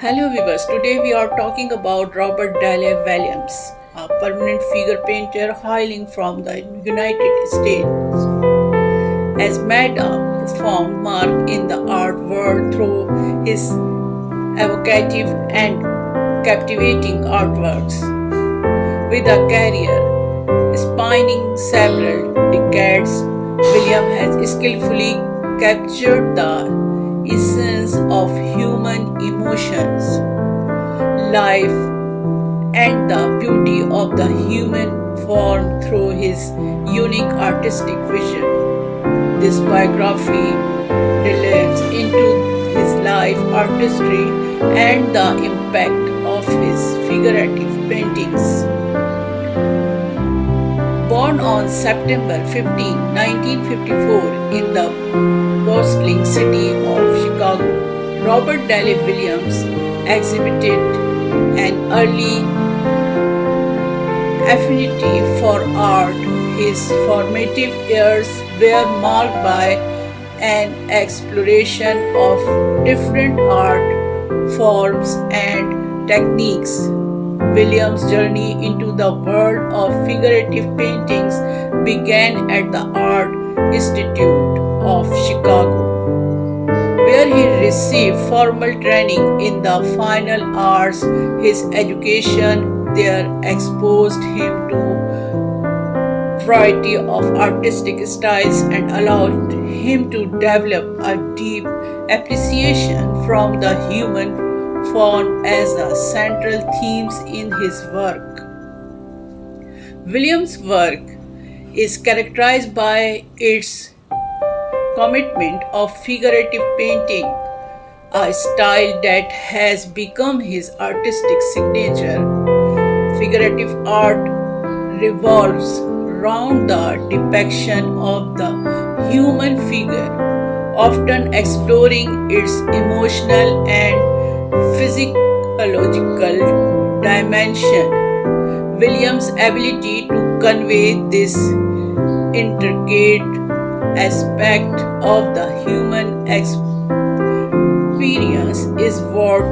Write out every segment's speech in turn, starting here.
Hello viewers, today we are talking about Robert Dale Williams, a permanent figure painter hailing from the United States, has made a profound mark in the art world through his evocative and captivating artworks. With a career spanning several decades, William has skillfully captured the essence of human emotions, life, and the beauty of the human form through his unique artistic vision. This biography delves into his life, artistry, and the impact of his figurative paintings. Born on September 15, 1954, in the bustling city of Chicago, Robert Dale Williams exhibited an early affinity for art. His formative years were marked by an exploration of different art forms and techniques. Williams' journey into the world of figurative paintings began at the Art Institute of Chicago, where he received formal training in the fine arts. His education there exposed him to a variety of artistic styles and allowed him to develop a deep appreciation from the human form as the central themes in his work. Williams' work is characterized by its commitment of figurative painting, a style that has become his artistic signature. Figurative art revolves around the depiction of the human figure, often exploring its emotional and physiological dimension. Williams' ability to convey this intricate aspect of the human experience is what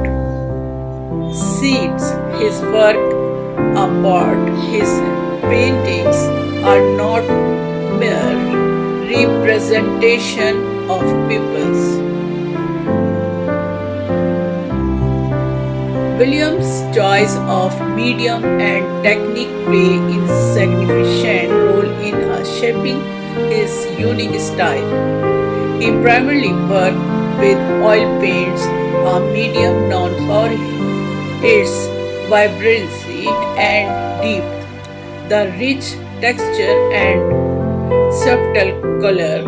sets his work apart. His paintings are not mere representation of peoples. Williams' choice of medium and technique play a significant role in shaping his unique style. He primarily worked with oil paints, a medium known for its vibrancy and depth. The rich texture and subtle color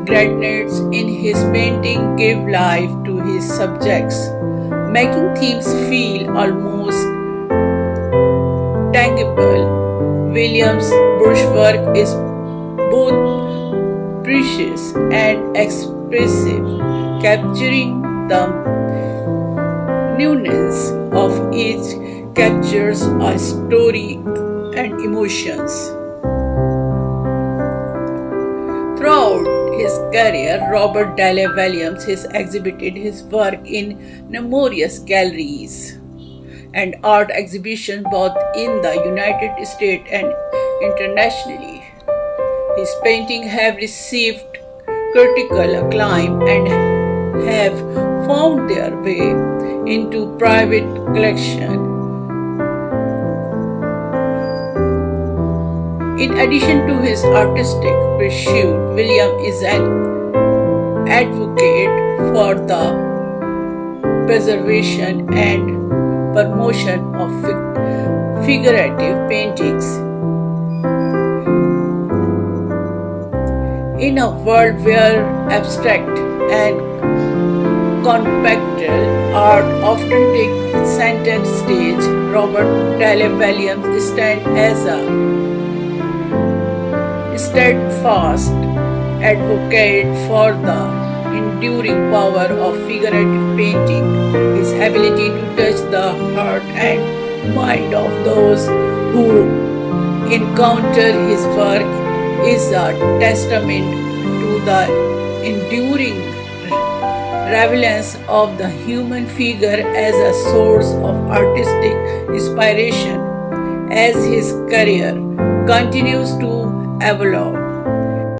gradients in his painting give life to his subjects, making themes feel almost tangible. Williams' brushwork is both precious and expressive, capturing the nuance of each captures a story and emotions. Throughout his career, Robert Dale Williams has exhibited his work in numerous galleries and art exhibitions both in the United States and internationally. His paintings have received critical acclaim and have found their way into private collection. In addition to his artistic pursuit, William is an advocate for the preservation and promotion of figurative paintings. In a world where abstract and conceptual art often take center stage, Robert Dale Williams stands as a steadfast advocate for the enduring power of figurative painting. His ability to touch the heart and mind of those who encounter his work is a testament to the enduring relevance of the human figure as a source of artistic inspiration as his career continues to evolve.